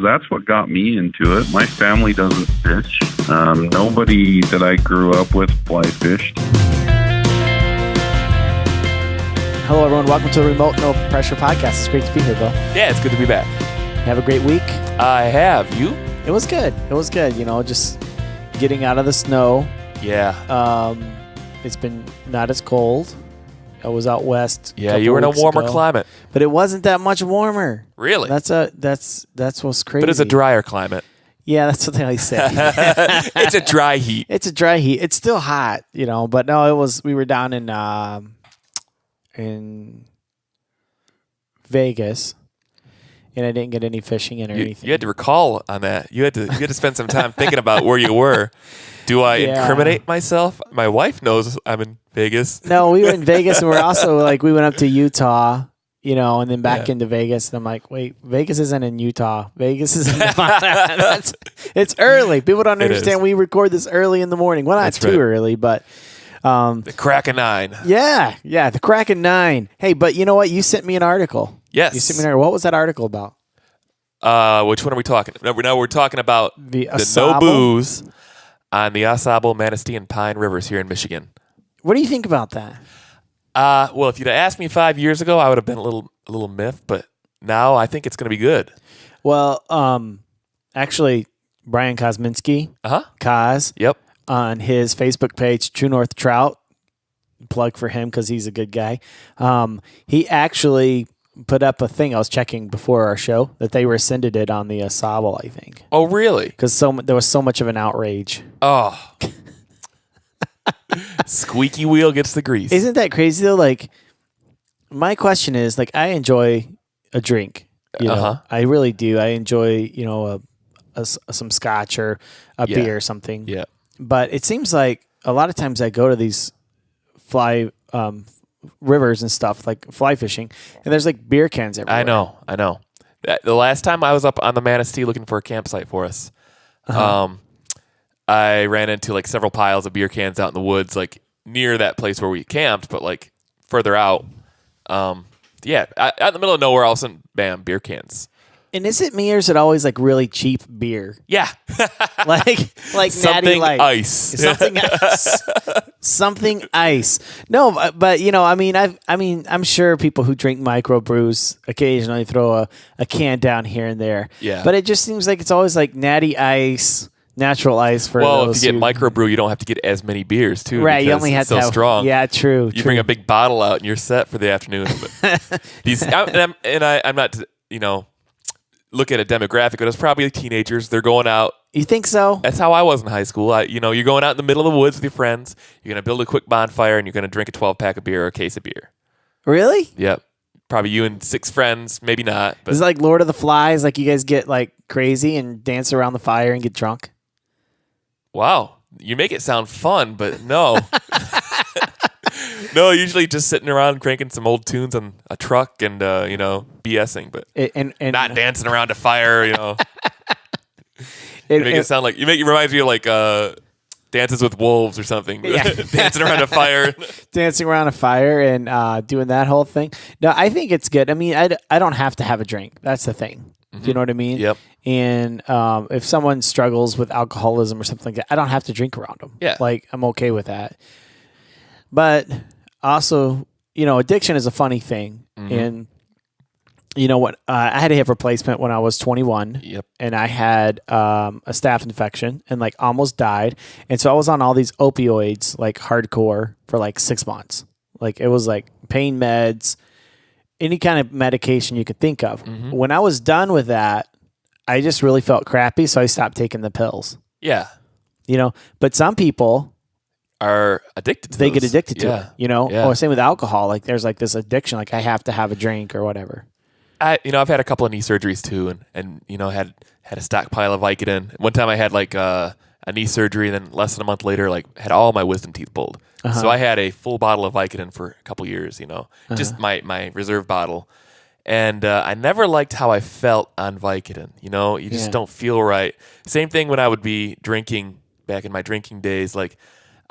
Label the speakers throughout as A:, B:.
A: That's what got me into it. My family doesn't fish. Nobody that I grew up with fly fished.
B: Hello, everyone. Welcome to the Remote No Pressure Podcast. It's great to be here, Bill.
C: Yeah, it's good to be back.
B: Have a great week.
C: I have. You?
B: It was good. It was good. You know, just getting out of the snow.
C: Yeah.
B: It's been not as cold. I was out west.
C: Yeah, you were in a warmer climate.
B: But it wasn't that much warmer.
C: Really?
B: That's what's crazy.
C: But it's a drier climate.
B: Yeah, that's what they say.
C: It's a dry heat.
B: It's a dry heat. It's still hot, you know, but no, it was. We were down in Vegas, and I didn't get any fishing in or anything.
C: You had to recall on that. You had to spend some time thinking about where you were. Do I incriminate myself? My wife knows I'm in Vegas.
B: No, we were in Vegas, and we're also we went up to Utah, you know, and then back into Vegas. And I'm like, wait, Vegas isn't in Utah. Vegas is in Nevada. It's early. People don't understand we record this early in the morning. Well, not too early, but
C: the crack of 9.
B: Yeah, the crack of 9. Hey, but you know what? You sent me an article.
C: Yes.
B: You sent me an article. What was that article about?
C: Which one are we talking? No, we're talking about the
B: Asaba?
C: no booze on the Asaba Manistee and Pine Rivers here in Michigan.
B: What do you think about that?
C: Well, if you'd have asked me 5 years ago, I would have been a little miffed, but now I think it's going to be good.
B: Well, actually, Brian Kosminski, Kos,
C: Yep,
B: on his Facebook page, True North Trout, plug for him because he's a good guy. He actually put up a thing I was checking before our show that they rescinded it on the Asaba, I think.
C: Oh, really?
B: Because there was so much of an outrage.
C: Oh. Squeaky wheel gets the grease.
B: Isn't that crazy though? Like, my question is, I enjoy a drink. You know, I really do. I enjoy, you know, some scotch or a beer or something.
C: Yeah.
B: But it seems like a lot of times I go to these rivers and stuff, like fly fishing, and there's beer cans everywhere.
C: I know. The last time I was up on the Manistee looking for a campsite for us, I ran into several piles of beer cans out in the woods, near that place where we camped, but further out. Out in the middle of nowhere, all of a sudden, bam, beer cans.
B: And is it me or is it always really cheap beer?
C: Yeah.
B: like
C: something
B: Natty Light.
C: Ice.
B: Something ice. Something ice. No, but I'm sure people who drink microbrews occasionally throw a can down here and there.
C: Yeah.
B: But it just seems like it's always Natty Ice, natural ice for those.
C: If you get microbrew, you don't have to get as many beers too.
B: Right, you only have to have
C: strong.
B: Yeah, true.
C: You bring a big bottle out and you're set for the afternoon. But I'm not, look at a demographic, but it's probably teenagers. They're going out.
B: You think so?
C: That's how I was in high school. You're going out in the middle of the woods with your friends. You're going to build a quick bonfire, and you're going to drink a 12-pack of beer or a case of beer.
B: Really?
C: Yep. Probably you and 6 friends, maybe not. But.
B: Is it like Lord of the Flies? You guys get crazy and dance around the fire and get drunk?
C: Wow. You make it sound fun, but no. No, usually just sitting around cranking some old tunes on a truck and, BSing, but
B: and
C: not dancing around a fire, You make it sound it reminds me of Dances with Wolves or something. Yeah. Dancing around a fire.
B: Dancing around a fire and doing that whole thing. No, I think it's good. I mean, I don't have to have a drink. That's the thing. Do you know what I mean?
C: Yep.
B: And if someone struggles with alcoholism or something like that, I don't have to drink around them.
C: Yeah.
B: I'm okay with that. But also, addiction is a funny thing. Mm-hmm. And you know what? I had a hip replacement when I was 21.
C: Yep. And
B: I had a staph infection and almost died. And so I was on all these opioids, hardcore for 6 months. It was pain meds, any kind of medication you could think of. Mm-hmm. When I was done with that, I just really felt crappy. So I stopped taking the pills.
C: Yeah.
B: But some people
C: are addicted to
B: They
C: those.
B: get addicted to it,
C: Yeah.
B: Or same with alcohol. There's this addiction, I have to have a drink or whatever.
C: I've had a couple of knee surgeries too, and had a stockpile of Vicodin. One time I had a knee surgery, and then less than a month later, had all my wisdom teeth pulled. Uh-huh. So I had a full bottle of Vicodin for a couple years, just my reserve bottle. And I never liked how I felt on Vicodin. You just don't feel right. Same thing when I would be drinking back in my drinking days.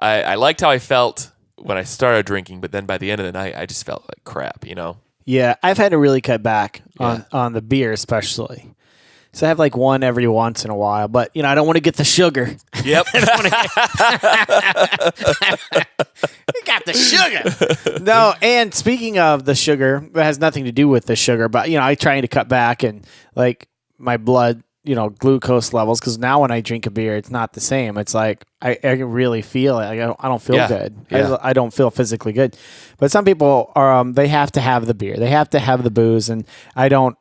C: I liked how I felt when I started drinking, but then by the end of the night, I just felt like crap,
B: Yeah, I've had to really cut back on the beer especially. So I have like one every once in a while, but I don't want to get the sugar.
C: Yep.
B: You got the sugar. No, and speaking of the sugar, it has nothing to do with the sugar, but I try to cut back and like my blood, glucose levels, because now when I drink a beer, it's not the same. It's like I can really feel it. Like, I don't feel good.
C: Yeah.
B: I don't feel physically good. But some people are they have to have the beer. They have to have the booze, and I don't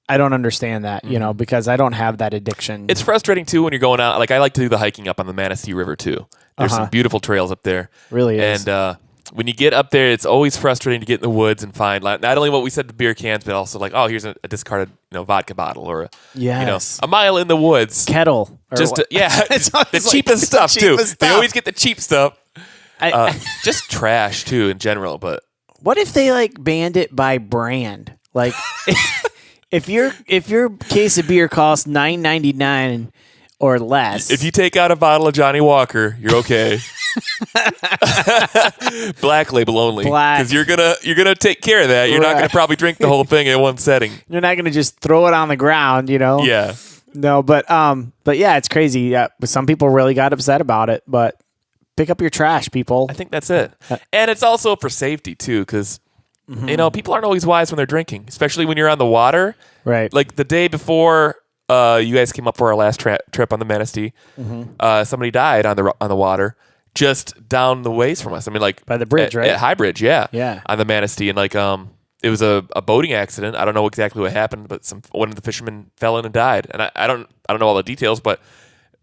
B: understand that, because I don't have that addiction.
C: It's frustrating too when you're going out. Like I like to do the hiking up on the Manistee River too. There's some beautiful trails up there.
B: Really is.
C: And when you get up there, it's always frustrating to get in the woods and find not only what we said, the beer cans, but also like, oh, here's a discarded vodka bottle or a mile in the woods
B: kettle.
C: Just the cheapest stuff too. They always get the cheap stuff. Just trash too in general. But
B: what if they like banned it by brand? Like if your case of beer costs $9.99 or less,
C: if you take out a bottle of Johnny Walker, you're okay. Black label only, because you're gonna take care of that. You're not gonna probably drink the whole thing in one setting.
B: You're not gonna just throw it on the ground,
C: Yeah.
B: No, but yeah, it's crazy. Yeah, but some people really got upset about it. But pick up your trash, people.
C: I think that's it, and it's also for safety too, because people aren't always wise when they're drinking, especially when you're on the water.
B: Right.
C: Like the day before you guys came up for our last trip on the Manistee, somebody died on the water. Just down the ways from us. I mean, like
B: by the bridge, right?
C: At High Bridge, yeah,
B: yeah,
C: on the Manistee, and like it was a boating accident. I don't know exactly what happened, but one of the fishermen fell in and died. And I don't know all the details, but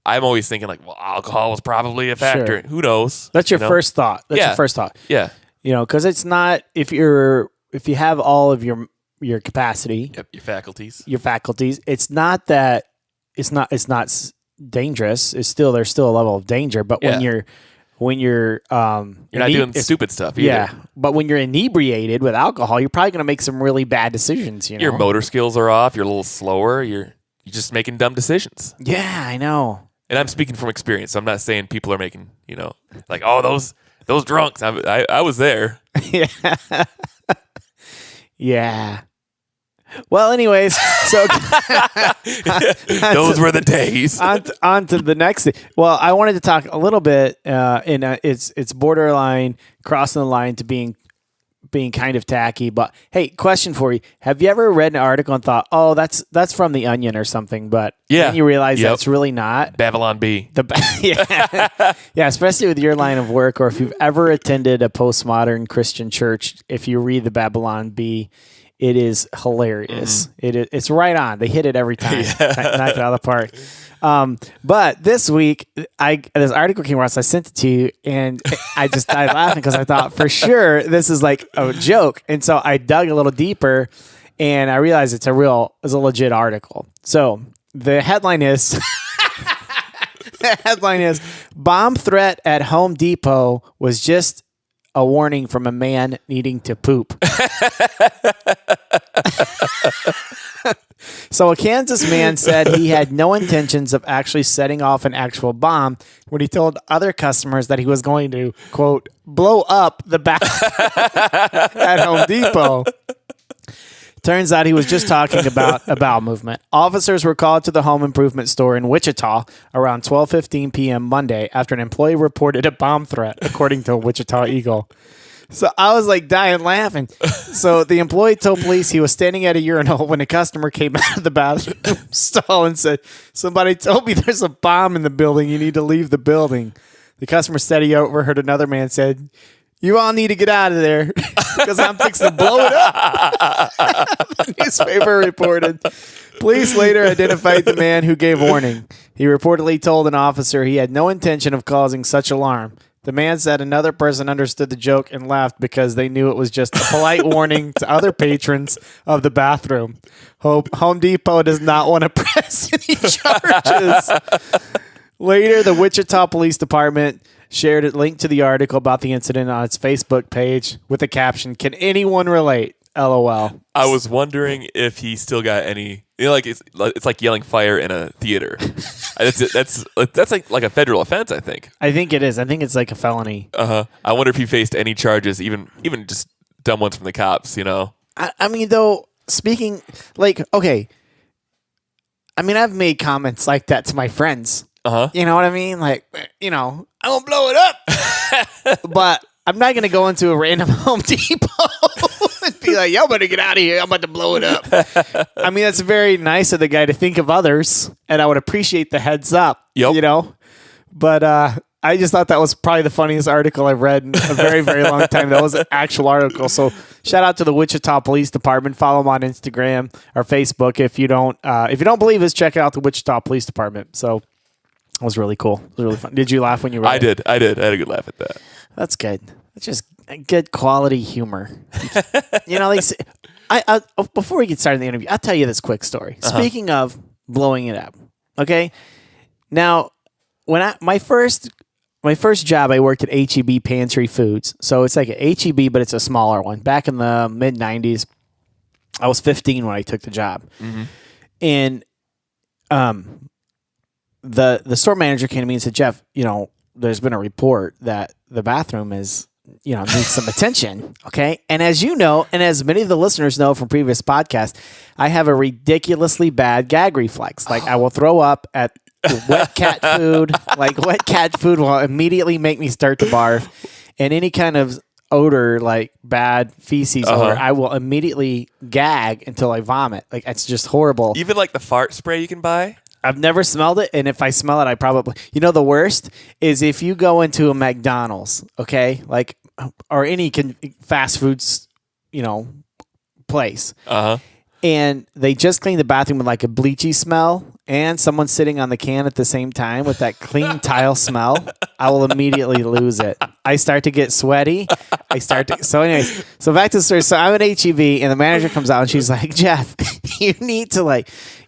C: I'm always thinking like, well, alcohol was probably a factor.
B: Sure.
C: Who knows?
B: That's your first thought. That's your first thought.
C: Yeah,
B: because it's not if you have all of your capacity,
C: your faculties.
B: It's not that it's not dangerous. There's still a level of danger, but when you're not
C: doing stupid stuff either.
B: Yeah, but when you're inebriated with alcohol, you're probably going to make some really bad decisions.
C: Your motor skills are off. You're a little slower. You're just making dumb decisions.
B: Yeah, I know.
C: And I'm speaking from experience. So I'm not saying people are making like, oh, those drunks. I was there.
B: Yeah. Yeah. Well, anyways, so
C: those were the days.
B: On to the next thing. Well, I wanted to talk a little bit, it's borderline crossing the line to being kind of tacky. But hey, question for you: have you ever read an article and thought, "Oh, that's from The Onion or something"? But then you realize that's really not
C: Babylon Bee.
B: Yeah, especially with your line of work, or if you've ever attended a postmodern Christian church, if you read the Babylon Bee. It is hilarious. It's right on. They hit it every time. Knock it out of the park. But this week, this article came across. I sent it to you, and I just died laughing because I thought for sure this is like a joke. And so I dug a little deeper, and I realized it's a legit article. So the headline is "Bomb Threat at Home Depot was just a warning from a man needing to poop." So a Kansas man said he had no intentions of actually setting off an actual bomb when he told other customers that he was going to, quote, blow up the back at Home Depot. Turns out he was just talking about a bowel movement. Officers were called to the home improvement store in Wichita around 12:15 p.m. Monday after an employee reported a bomb threat, according to a Wichita Eagle. So I was like dying laughing. So the employee told police he was standing at a urinal when a customer came out of the bathroom stall and said, "Somebody told me there's a bomb in the building. You need to leave the building." The customer said he overheard another man said, "You all need to get out of there because I'm fixing to blow it up." The newspaper reported. Police later identified the man who gave warning. He reportedly told an officer he had no intention of causing such alarm. The man said another person understood the joke and laughed because they knew it was just a polite warning to other patrons of the bathroom. Home Depot does not want to press any charges. Later, the Wichita Police Department shared a link to the article about the incident on its Facebook page with a caption, "Can anyone relate? LOL."
C: I was wondering if he still got any. Like it's like yelling fire in a theater. That's like a federal offense. I think
B: it is. I think it's like a felony.
C: I wonder if he faced any charges, even just dumb ones from the cops.
B: I mean, though, speaking like okay. I mean, I've made comments like that to my friends.
C: Uh-huh.
B: You know what I mean? Like, I'm gonna blow it up. But I'm not gonna go into a random Home Depot and be like, "Y'all better get out of here. I'm about to blow it up." I mean, that's very nice of the guy to think of others, and I would appreciate the heads up.
C: Yep.
B: But I just thought that was probably the funniest article I've read in a very, very long time. That was an actual article. So shout out to the Wichita Police Department. Follow them on Instagram or Facebook. If you don't believe us, check out the Wichita Police Department. So it was really cool. It was really fun. Did you laugh when you read it?
C: I did. I had a good laugh at that.
B: That's good. That's just good quality humor. Before we get started in the interview, I'll tell you this quick story. Speaking of blowing it up, okay? Now, when my first job, I worked at H-E-B Pantry Foods. So it's like an H-E-B, but it's a smaller one. Back in the mid-'90s, I was 15 when I took the job. Mm-hmm. And the store manager came to me and said, "Jeff, there's been a report that the bathroom is, needs some attention." Okay. And as you know, and as many of the listeners know from previous podcasts, I have a ridiculously bad gag reflex. Like I will throw up at wet cat food. Like wet cat food will immediately make me start to barf. And any kind of odor, like bad feces odor, I will immediately gag until I vomit. Like it's just horrible.
C: Even like the fart spray you can buy?
B: I've never smelled it, and if I smell it, I probably... the worst is if you go into a McDonald's, okay? Like, or any fast foods, place. Uh-huh. And they just clean the bathroom with like a bleachy smell, and someone's sitting on the can at the same time with that clean tile smell, I will immediately lose it. I start to get sweaty. So anyways, so back to the story. So I'm at H-E-B, and the manager comes out, and she's like, "Jeff, you need to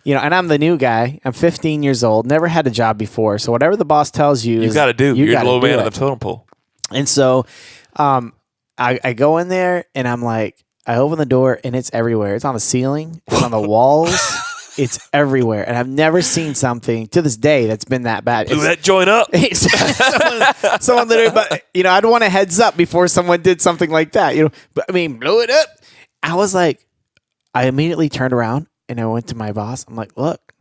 B: and I'm the new guy. I'm 15 years old, never had a job before. So whatever the boss tells you,
C: you got to do. You're the low man on the totem pole."
B: And so I go in there, and I'm like, I open the door, and it's everywhere. It's on the ceiling. It's on the walls. It's everywhere. And I've never seen something to this day that's been that bad.
C: Blew that joint up.
B: someone literally, but, I'd want a heads up before someone did something like that. But I mean, blow it up. I was like, I immediately turned around, and I went to my boss. I'm like, "Look,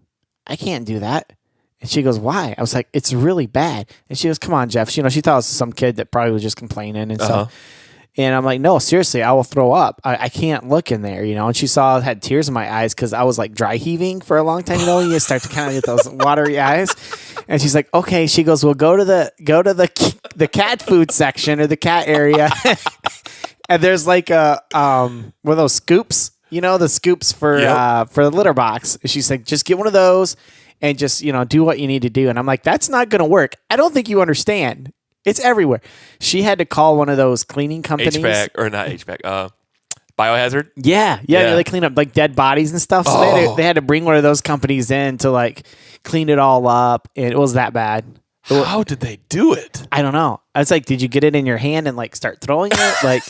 B: I can't do that." And she goes, "Why?" I was like, "It's really bad." And she goes, "Come on, Jeff." She thought it was some kid that probably was just complaining and stuff. And I'm like, "No, seriously, I will throw up. I can't look in there, And she saw I had tears in my eyes because I was like dry heaving for a long time. You start to kind of get those watery eyes. And she's like, "Okay." She goes, "Well, go to the cat food section or the cat area." And there's like one of those scoops. The scoops for the litter box. She's like, "Just get one of those and just, do what you need to do." And I'm like, "That's not going to work. I don't think you understand. It's everywhere." She had to call one of those cleaning companies.
C: HVAC, or not HVAC, Biohazard?
B: Yeah. They clean up like dead bodies and stuff. So they had to bring one of those companies in to like clean it all up. And it was that bad.
C: How did they do it?
B: I don't know. I was like, "Did you get it in your hand and like start throwing it?" Like,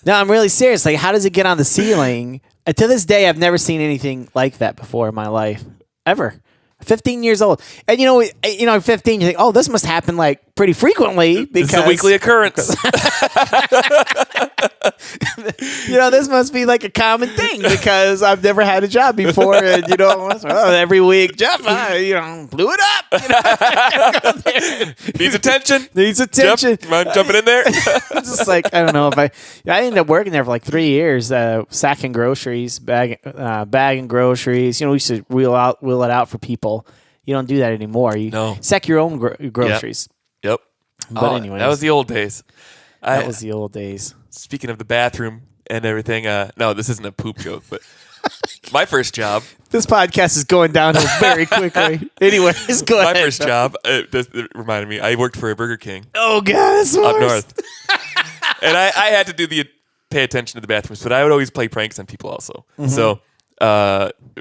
B: no, I'm really serious. Like, how does it get on the ceiling? And to this day, I've never seen anything like that before in my life, ever. 15 years old. And 15, you think, "Oh, this must happen like pretty frequently because
C: it's a weekly occurrence."
B: This must be like a common thing because I've never had a job before. And every week, "Jeff, blew it up."
C: Needs attention.
B: Jeff,
C: mind jumping in there?
B: Just like, I don't know if I ended up working there for like 3 years, sacking groceries, bagging groceries. We used to wheel it out for people. You don't do that anymore. You sack your own groceries.
C: Yep.
B: But anyways,
C: that was the old days.
B: That was the old days.
C: Speaking of the bathroom and everything, no, this isn't a poop joke, but my first job.
B: This podcast is going downhill very quickly. Anyways, go ahead.
C: My first job, this reminded me, I worked for a Burger King.
B: Oh, God, that's
C: up north. And I had to pay attention to the bathrooms, but I would always play pranks on people also. Mm-hmm. So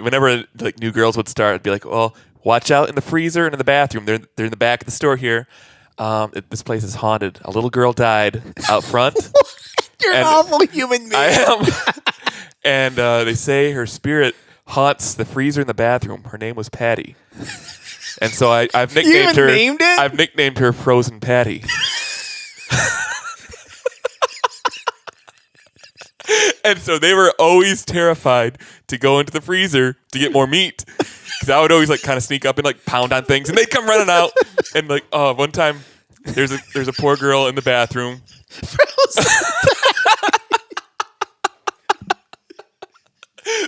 C: whenever like new girls would start, I'd be like, "Well, watch out in the freezer and in the bathroom. They're in the back of the store here. This place is haunted. A little girl died out front."
B: You're an awful human being.
C: I am. And they say her spirit haunts the freezer in the bathroom. Her name was Patty. And so I've nicknamed her.
B: Named it?
C: I've nicknamed her Frozen Patty. And so they were always terrified to go into the freezer to get more meat Because I would always like kind of sneak up and like pound on things, and they'd come running out. And like, oh, one time there's a poor girl in the bathroom.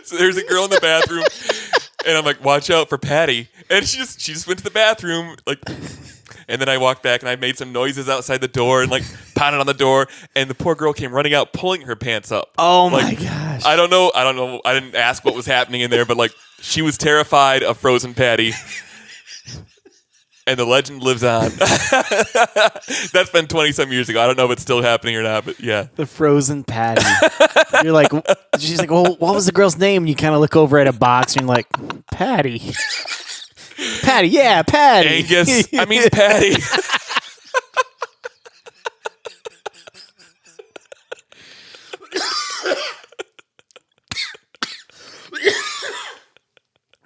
C: So there's a girl in the bathroom, and I'm like, watch out for Patty. And she just went to the bathroom, like, and then I walked back and I made some noises outside the door and like pounded on the door, and the poor girl came running out, pulling her pants up.
B: Oh
C: like,
B: my gosh!
C: I don't know. I didn't ask what was happening in there, but like she was terrified of frozen Patty. And the legend lives on. That's been 20-some years ago. I don't know if it's still happening or not, but yeah.
B: The frozen Patty. You're like, she's like, well, what was the girl's name? And you kind of look over at a box and you're like, Patty. Patty, yeah, Patty.
C: Angus, I mean Patty.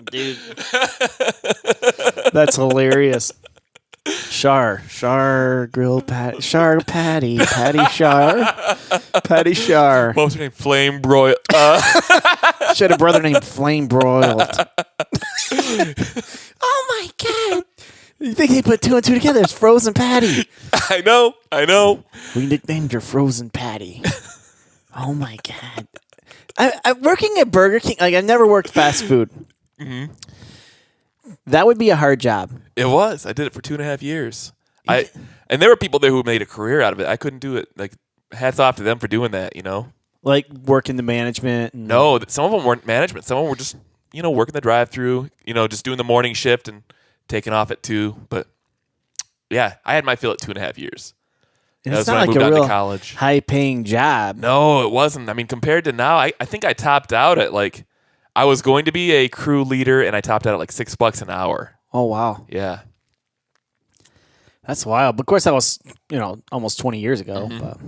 B: Dude. That's hilarious. Shar grilled patty. Shar Patty. Patty Shar. Patty Shar.
C: What was her name? Flame broiled.
B: She had a brother named Flame Broiled. Oh my God. You think they put 2 and 2 together? It's Frozen Patty.
C: I know.
B: We nicknamed her Frozen Patty. Oh my God. I'm working at Burger King. Like, I've never worked fast food. Mm-hmm. That would be a hard job.
C: It was. I did it for 2.5 years. And there were people there who made a career out of it. I couldn't do it. Like, hats off to them for doing that, you know?
B: Like working the management?
C: No, some of them weren't management. Some of them were just, you know, working the drive-thru, you know, just doing the morning shift and taking off at 2. But, yeah, I had my fill at 2.5 years.
B: It's not like a real high-paying job.
C: No, it wasn't. I mean, compared to now, I think I topped out at, like, I was going to be a crew leader, and I topped out at like $6 an hour.
B: Oh, wow.
C: Yeah.
B: That's wild. But of course, that was, you know, almost 20 years ago. Mm-hmm. But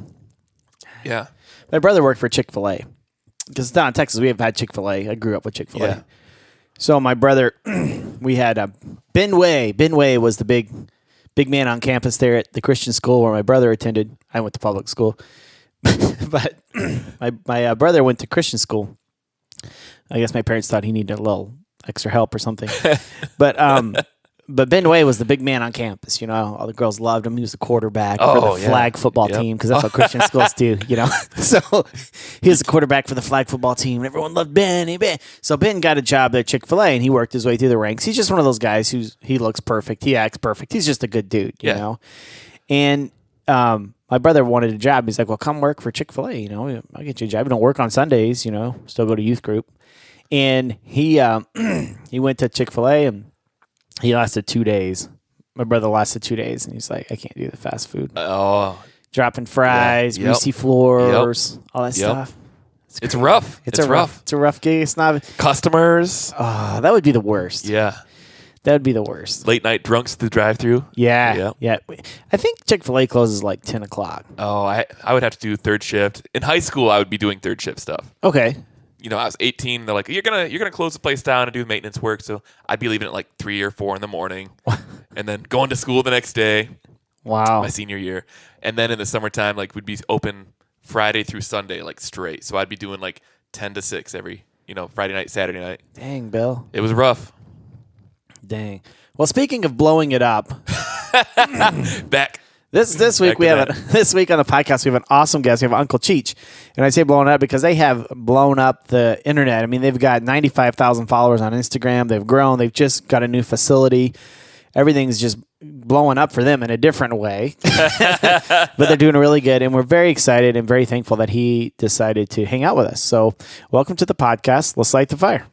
C: yeah.
B: My brother worked for ChickfilA. Because down in Texas, we have had ChickfilA. I grew up with ChickfilA. Yeah. So my brother, we had Ben Way. Ben Way was the big man on campus there at the Christian school where my brother attended. I went to public school. But my brother went to Christian school. I guess my parents thought he needed a little extra help or something. But Ben Way was the big man on campus. You know, all the girls loved him. He was the quarterback for the flag football team because that's what Christian schools do, you know. So he was the quarterback for the flag football team, and everyone loved Ben. So Ben got a job at Chick-fil-A, and he worked his way through the ranks. He's just one of those guys he looks perfect. He acts perfect. He's just a good dude, you know. And my brother wanted a job. He's like, well, come work for Chick-fil-A, you know. I'll get you a job. You don't work on Sundays, you know. Still go to youth group. And he went to Chick-fil-A, and he lasted 2 days. My brother lasted 2 days, and he's like, I can't do the fast food.
C: Oh.
B: Dropping fries, greasy floors, all that stuff.
C: It's rough. It's rough.
B: It's a rough gig. It's not.
C: Customers.
B: Oh, that would be the worst.
C: Yeah.
B: That would be the worst.
C: Late night drunks at the drive-thru.
B: Yeah. I think Chick-fil-A closes like 10 o'clock.
C: Oh, I would have to do third shift. In high school, I would be doing third shift stuff.
B: Okay.
C: You know, I was 18. They're like, you're gonna close the place down and do maintenance work. So I'd be leaving at like 3 or 4 in the morning, and then going to school the next day.
B: Wow.
C: My senior year, and then in the summertime, like we'd be open Friday through Sunday, like straight. So I'd be doing like 10 to 6 every, you know, Friday night, Saturday night.
B: Dang, Bill.
C: It was rough.
B: Dang. Well, speaking of blowing it up,
C: back.
B: This week this week on the podcast we have an awesome guest. We have Uncle Cheech, and I say blowing up because they have blown up the internet. I mean, they've got 95,000 followers on Instagram. They've grown. They've just got a new facility. Everything's just blowing up for them in a different way, but they're doing really good, and we're very excited and very thankful that he decided to hang out with us. So, welcome to the podcast. Let's light the fire.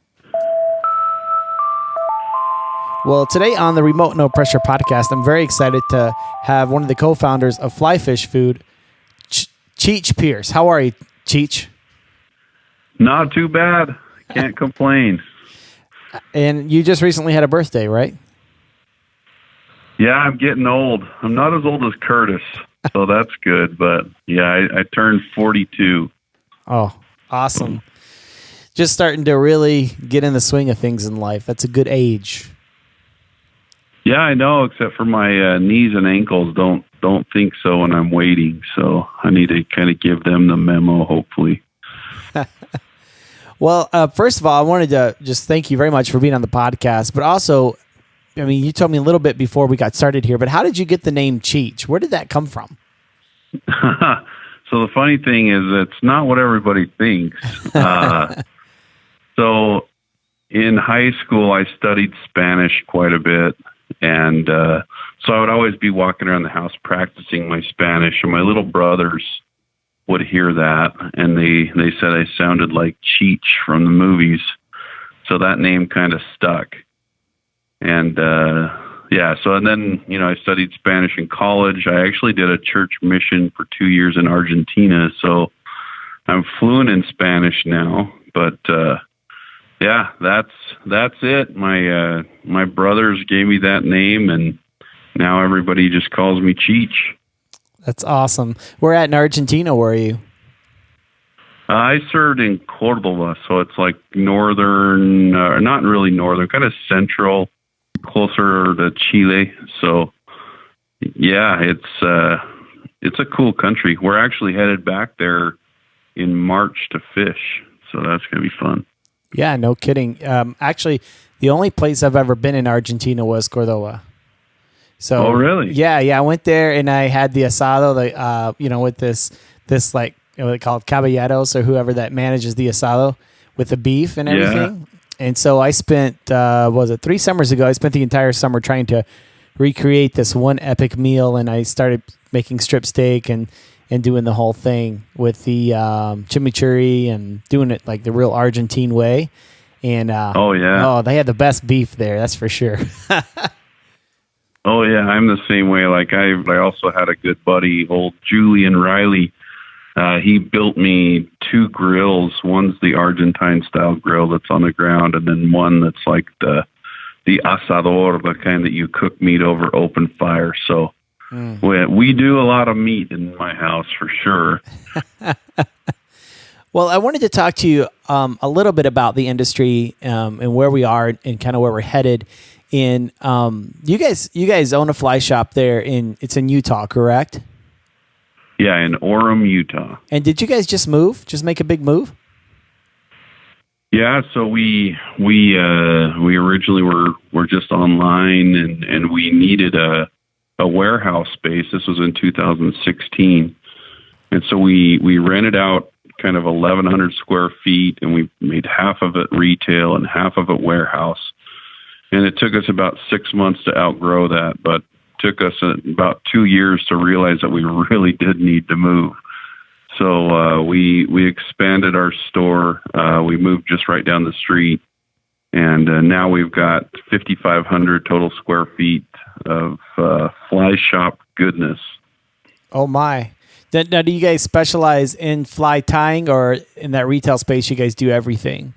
B: Well, today on the Remote No Pressure podcast, I'm very excited to have one of the co-founders of Flyfish Food, Cheech Pierce. How are you, Cheech?
A: Not too bad. Can't complain.
B: And you just recently had a birthday, right?
A: Yeah, I'm getting old. I'm not as old as Curtis, so that's good. But yeah, I turned 42.
B: Oh, awesome. Just starting to really get in the swing of things in life. That's a good age.
A: Yeah, I know, except for my knees and ankles don't think so when I'm waiting. So I need to kind of give them the memo, hopefully.
B: Well, first of all, I wanted to just thank you very much for being on the podcast. But also, I mean, you told me a little bit before we got started here, but how did you get the name Cheech? Where did that come from?
A: So the funny thing is, it's not what everybody thinks. So in high school, I studied Spanish quite a bit. And so I would always be walking around the house practicing my Spanish. And my little brothers would hear that, and they said I sounded like Cheech from the movies. So that name kind of stuck. And and then, I studied Spanish in college. I actually did a church mission for 2 years in Argentina. So I'm fluent in Spanish now, but that's it. My brothers gave me that name, and now everybody just calls me Cheech.
B: That's awesome. Where at in Argentina were you?
A: I served in Cordoba, so it's like northern, not really northern, kind of central, closer to Chile. So, yeah, it's a cool country. We're actually headed back there in March to fish, so that's going to be fun.
B: Yeah, no kidding. Actually, the only place I've ever been in Argentina was Cordoba. So,
A: oh, really?
B: Yeah. I went there and I had the asado, with this like what they call it, caballeros or whoever that manages the asado with the beef and everything. Yeah. And so I spent, 3 summers ago, I spent the entire summer trying to recreate this one epic meal, and I started making strip steak and doing the whole thing with the chimichurri and doing it like the real Argentine way. And they had the best beef there, that's for sure.
A: Oh, yeah, I'm the same way. Like, I also had a good buddy, old Julian Riley. He built me 2 grills. One's the Argentine-style grill that's on the ground, and then one that's like the asador, the kind that you cook meat over open fire. So we do a lot of meat in my house, for sure.
B: Well, I wanted to talk to you a little bit about the industry and where we are and kind of where we're headed. In you guys own a fly shop there it's in Utah, correct?
A: Yeah, in Orem, Utah.
B: And did you guys just make a big move?
A: Yeah, so we originally were just online, and we needed a warehouse space. This was in 2016, and so we rented out kind of 1,100 square feet, and we made half of it retail and half of it warehouse. And it took us about 6 months to outgrow that, but took us about 2 years to realize that we really did need to move. So we expanded our store. We moved just right down the street, and now we've got 5,500 total square feet of fly shop goodness.
B: Oh, my. Now, do you guys specialize in fly tying, or in that retail space you guys do everything?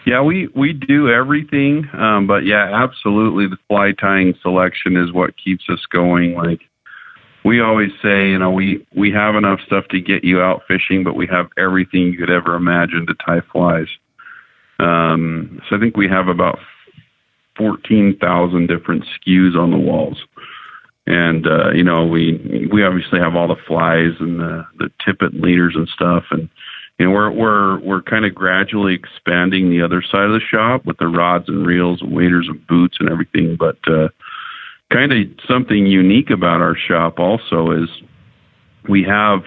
A: Yeah, we do everything, but yeah, absolutely, the fly tying selection is what keeps us going. Like we always say, we have enough stuff to get you out fishing, but we have everything you could ever imagine to tie flies. So I think we have about 14,000 different SKUs on the walls, and we obviously have all the flies and the tippet leaders and stuff, and we're kind of gradually expanding the other side of the shop with the rods and reels and waders and boots and everything. But kind of something unique about our shop also is we have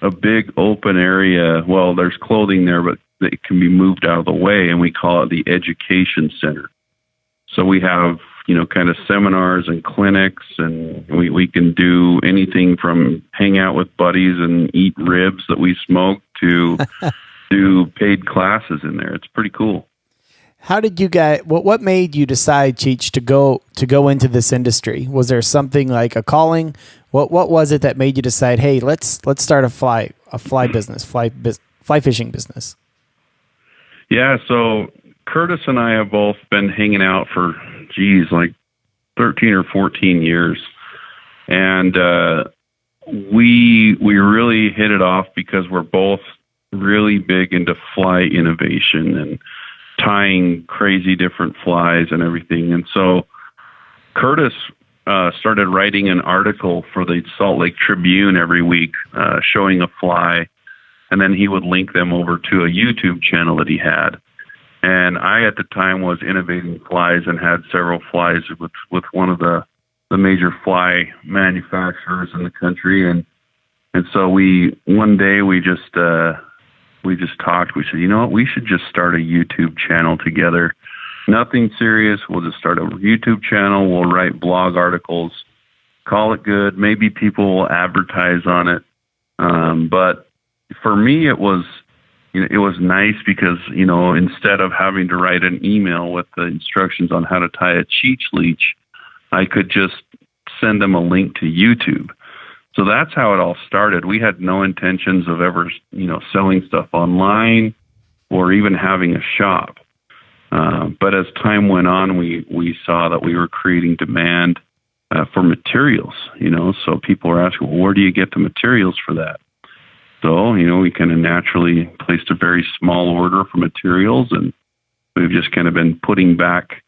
A: a big open area. Well, there's clothing there, but it can be moved out of the way, and we call it the education center. So we have, kind of seminars and clinics, and we can do anything from hang out with buddies and eat ribs that we smoke to do paid classes in there. It's pretty cool.
B: How did you guys, what made you decide, Cheech, to go into this industry? Was there something like a calling? What was it that made you decide, hey, let's start a fly fishing business?
A: Yeah, so Curtis and I have both been hanging out for, like 13 or 14 years. And we really hit it off because we're both really big into fly innovation and tying crazy different flies and everything. And so Curtis started writing an article for the Salt Lake Tribune every week, showing a fly and then he would link them over to a YouTube channel that he had. And I, at the time, was innovating flies and had several flies with one of the major fly manufacturers in the country. And so one day we just talked. We said, you know what, we should just start a YouTube channel together. Nothing serious. We'll just start a YouTube channel. We'll write blog articles, call it good. Maybe people will advertise on it. But for me, it was nice because, instead of having to write an email with the instructions on how to tie a Cheech leech, I could just send them a link to YouTube. So that's how it all started. We had no intentions of ever, selling stuff online or even having a shop. But as time went on, we saw that we were creating demand for materials, so people were asking, well, where do you get the materials for that? So, we kind of naturally placed a very small order for materials, and we've just kind of been putting back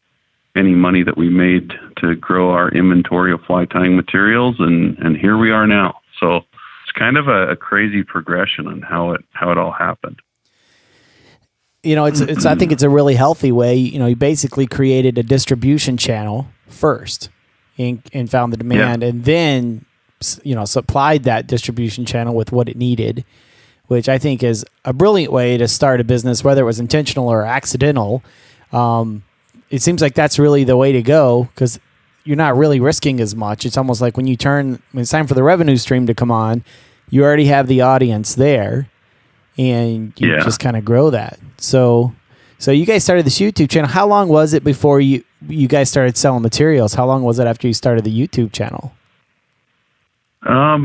A: any money that we made to grow our inventory of fly tying materials, and here we are now. So it's kind of a crazy progression on how it all happened.
B: It's I think it's a really healthy way. You basically created a distribution channel first and found the demand, and then supplied that distribution channel with what it needed, which I think is a brilliant way to start a business, whether it was intentional or accidental. It seems like that's really the way to go because you're not really risking as much. It's almost like when it's time for the revenue stream to come on, you already have the audience there, and you just kind of grow that. So you guys started this YouTube channel. How long was it before you guys started selling materials? How long was it after you started the YouTube channel?
A: I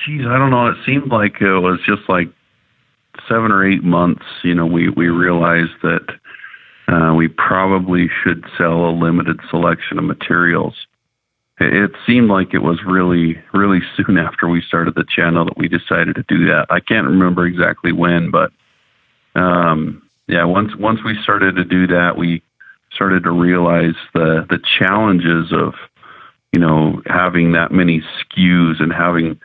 A: don't know. It seemed like it was just like 7 or 8 months. We realized that we probably should sell a limited selection of materials. It seemed like it was really, really soon after we started the channel that we decided to do that. I can't remember exactly when, but once we started to do that, we started to realize the challenges of having that many SKUs and having,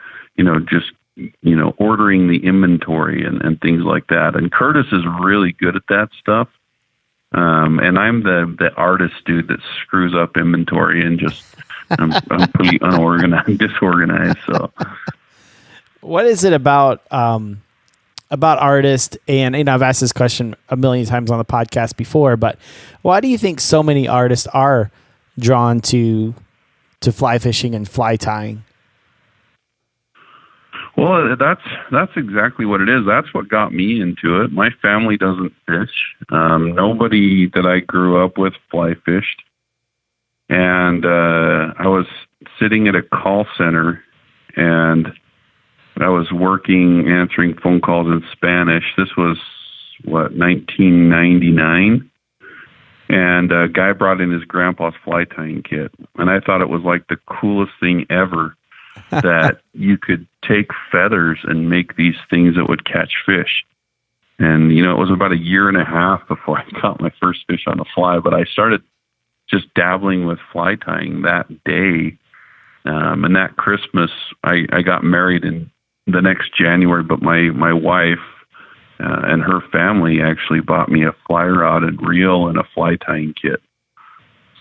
A: ordering the inventory and things like that. And Curtis is really good at that stuff. And I'm the artist dude that screws up inventory and just, I'm pretty disorganized. So
B: what is it about artists? And I've asked this question a million times on the podcast before, but why do you think so many artists are drawn to fly fishing and fly tying?
A: Well, that's exactly what it is. That's what got me into it. My family doesn't fish. Nobody that I grew up with fly fished. And I was sitting at a call center, and I was answering phone calls in Spanish. This was, 1999? And a guy brought in his grandpa's fly tying kit. And I thought it was like the coolest thing ever that you could take feathers and make these things that would catch fish. And, it was about a year and a half before I caught my first fish on a fly, but I started just dabbling with fly tying that day. And that Christmas, I got married in the next January, but my wife and her family actually bought me a fly rod and reel and a fly tying kit.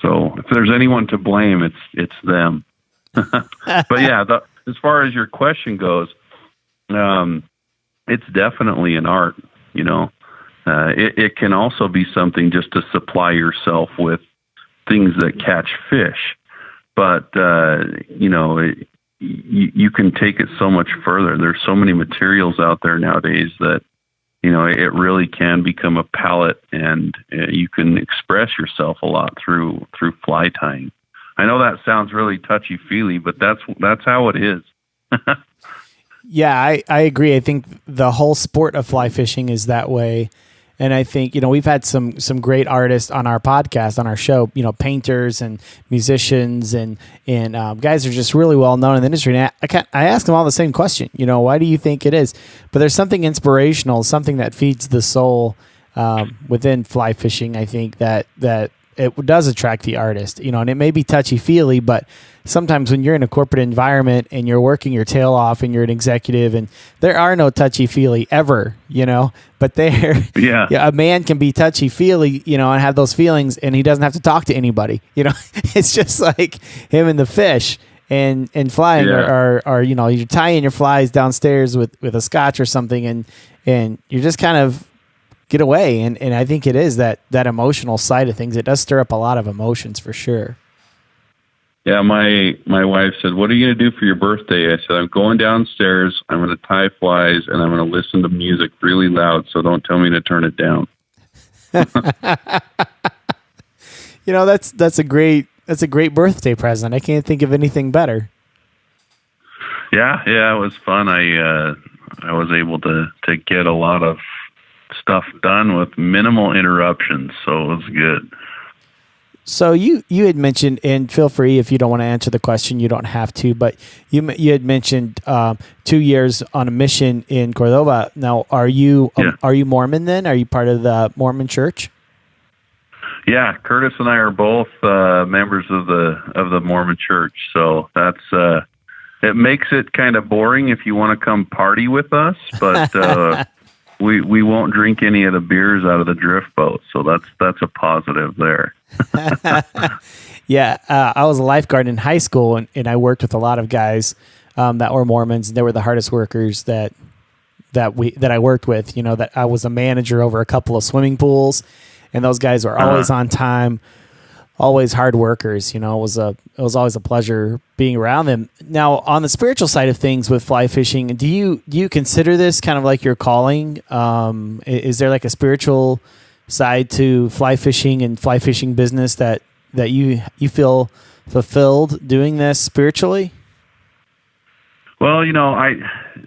A: So if there's anyone to blame, it's them. But yeah, as far as your question goes, it's definitely an art. It can also be something just to supply yourself with things that catch fish. But you can take it so much further. There's so many materials out there nowadays that it really can become a palette, and you can express yourself a lot through fly tying. I know that sounds really touchy-feely, but that's how it is.
B: Yeah, I agree. I think the whole sport of fly fishing is that way. And I think, we've had some great artists on our podcast, on our show, painters and musicians and guys are just really well known in the industry. And I ask them all the same question, why do you think it is? But there's something inspirational, something that feeds the soul within fly fishing, I think, that it does attract the artist, and it may be touchy feely, but sometimes when you're in a corporate environment and you're working your tail off and you're an executive, and there are no touchy feely ever, but a man can be touchy feely, and have those feelings, and he doesn't have to talk to anybody. It's just like him and the fish. And flying are you're tying your flies downstairs with a scotch or something, and you're just kind of get away. And I think it is that emotional side of things. It does stir up a lot of emotions for sure.
A: Yeah, my wife said, "What are you going to do for your birthday?" I said, "I'm going downstairs. I'm going to tie flies, and I'm going to listen to music really loud. So don't tell me to turn it down."
B: That's a great birthday present. I can't think of anything better.
A: Yeah, it was fun. I was able to get a lot of stuff done with minimal interruptions, so it was good.
B: So you had mentioned, and feel free if you don't want to answer the question, you don't have to, but you had mentioned 2 years on a mission in Cordoba. Now, are you Mormon then? Are you part of the Mormon church?
A: Yeah, Curtis and I are both members of the Mormon church, so that's it makes it kind of boring if you want to come party with us, but we won't drink any of the beers out of the drift boat, so that's a positive there.
B: Yeah, I was a lifeguard in high school, and I worked with a lot of guys that were Mormons, and they were the hardest workers that I worked with. That I was a manager over a couple of swimming pools, and those guys were always on time, always hard workers. It was always a pleasure being around them. Now, on the spiritual side of things with fly fishing, do you consider this kind of like your calling? Is there like a spiritual side to fly fishing and fly fishing business that you feel fulfilled doing this spiritually?
A: Well,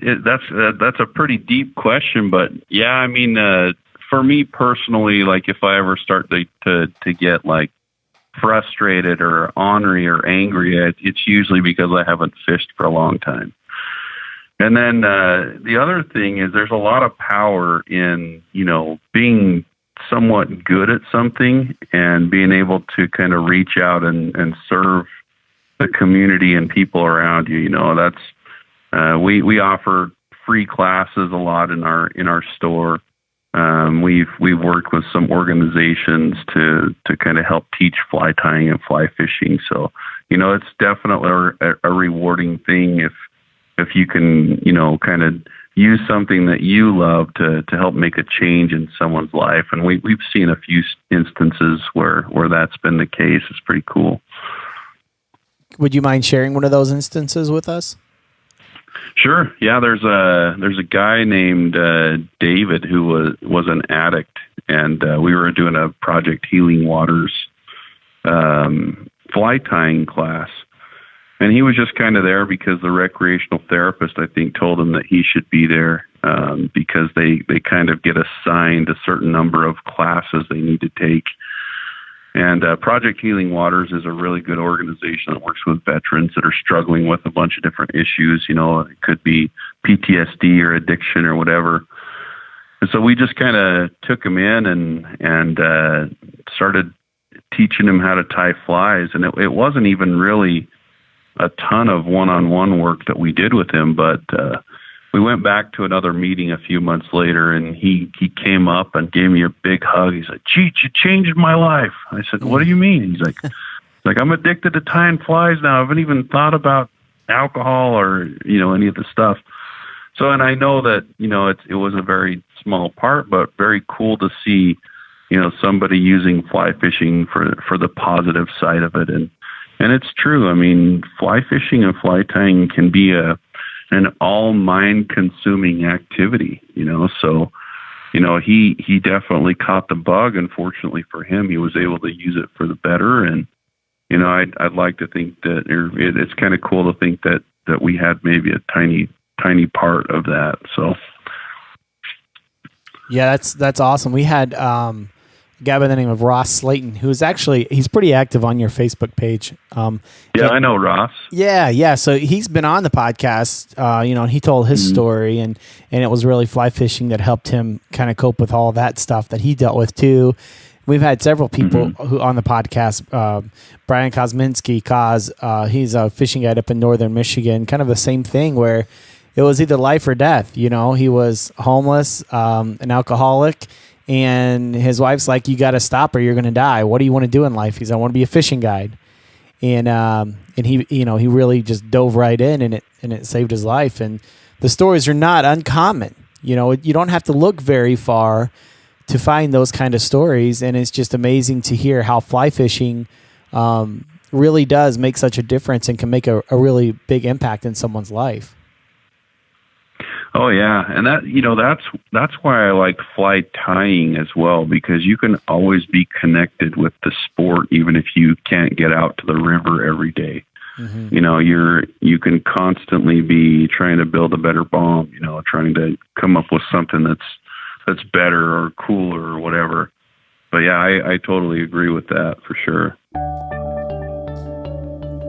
A: that's a pretty deep question, but yeah, I mean, for me personally, like if I ever start to get like frustrated or ornery or angry, it's usually because I haven't fished for a long time. And then the other thing is there's a lot of power in, being somewhat good at something and being able to kind of reach out and serve the community and people around you. That's we offer free classes a lot in our store. We've worked with some organizations to kind of help teach fly tying and fly fishing. So, it's definitely a rewarding thing if you can, kind of use something that you love to help make a change in someone's life. And we've seen a few instances where that's been the case. It's pretty cool.
B: Would you mind sharing one of those instances with us?
A: Sure. Yeah, there's a guy named David who was an addict, and we were doing a Project Healing Waters fly tying class, and he was just kind of there because the recreational therapist, I think, told him that he should be there because they kind of get assigned a certain number of classes they need to take. And Project Healing Waters is a really good organization that works with veterans that are struggling with a bunch of different issues. It could be PTSD or addiction or whatever. And so we just kind of took him in and started teaching him how to tie flies. And it wasn't even really a ton of one-on-one work that we did with him, but we went back to another meeting a few months later, and he came up and gave me a big hug. He's like, "Cheech, you changed my life." I said, "What do you mean?" He's like, "I'm addicted to tying flies now. I haven't even thought about alcohol or, any of the stuff." So, and I know that, it was a very small part, but very cool to see, somebody using fly fishing for the positive side of it. And it's true. I mean, fly fishing and fly tying can be an all mind consuming activity, so, he definitely caught the bug. Unfortunately for him, he was able to use it for the better. And, I'd like to think that it's kind of cool to think that we had maybe a tiny part of that. So. Yeah,
B: that's awesome. We had, a guy by the name of Ross Slayton, who's he's pretty active on your Facebook page.
A: I know Ross.
B: Yeah. So he's been on the podcast, and he told his story, and it was really fly fishing that helped him kind of cope with all that stuff that he dealt with too. We've had several people who on the podcast, Brian Kosminski, he's a fishing guide up in northern Michigan, kind of the same thing where it was either life or death. You know, he was homeless, an alcoholic, and his wife's like, you got to stop or you're going to die. What do you want to do in life? He's, I want to be a fishing guide. And he, you know, he really just dove right in, and it saved his life. And the stories are not uncommon. You know, you don't have to look very far to find those kind of stories, and it's just amazing to hear how fly fishing really does make such a difference and can make a really big impact in someone's life.
A: Oh yeah, and that's why I like fly tying as well, because you can always be connected with the sport even if you can't get out to the river every day. Mm-hmm. You know, you can constantly be trying to build a better bomb, you know, trying to come up with something that's better or cooler or whatever. But yeah, I totally agree with that for sure.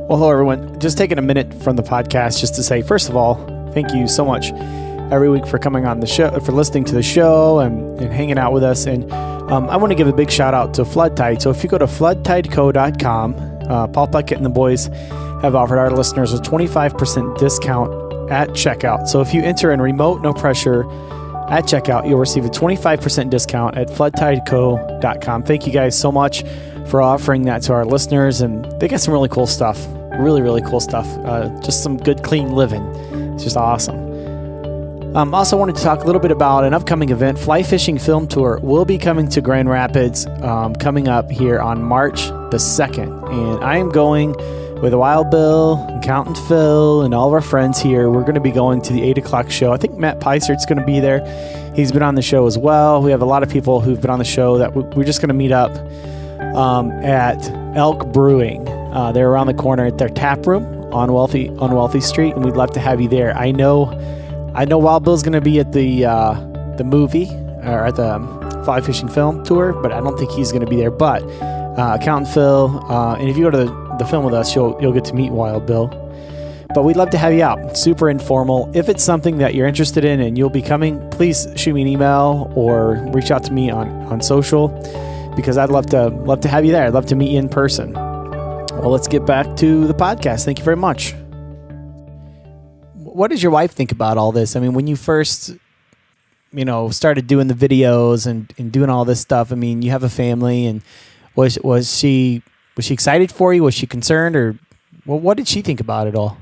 B: Well, hello everyone. Just taking a minute from the podcast just to say, first of all, thank you so much every week for coming on the show, for listening to the show and hanging out with us. And I want to give a big shout out to Flytying. So if you go to flytyingco.com, Paul Puckett and the boys have offered our listeners a 25% discount at checkout. So if you enter in remote, no pressure at checkout, you'll receive a 25% discount at flytyingco.com. Thank you guys so much for offering that to our listeners. And they got some really cool stuff. Really, really cool stuff. Just some good, clean living. It's just awesome. Also wanted to talk a little bit about an upcoming event. Fly Fishing Film Tour will be coming to Grand Rapids coming up here on March the 2nd. And I am going with Wild Bill, Accountant Phil, and all of our friends here. We're going to be going to the 8 o'clock show. I think Matt Peisert's going to be there. He's been on the show as well. We have a lot of people who've been on the show that we're just going to meet up at Elk Brewing. They're around the corner at their tap room on Wealthy Street, and we'd love to have you there. I know Wild Bill's going to be at the movie or at the Fly Fishing Film Tour, but I don't think he's going to be there. But Accountant Phil, and if you go to the film with us, you'll get to meet Wild Bill. But we'd love to have you out. Super informal. If it's something that you're interested in and you'll be coming, please shoot me an email or reach out to me on social, because I'd love to have you there. I'd love to meet you in person. Well, let's get back to the podcast. Thank you very much. What does your wife think about all this? I mean, when you first, started doing the videos and doing all this stuff, I mean, you have a family, and was she excited for you? Was she concerned, or what did she think about it all?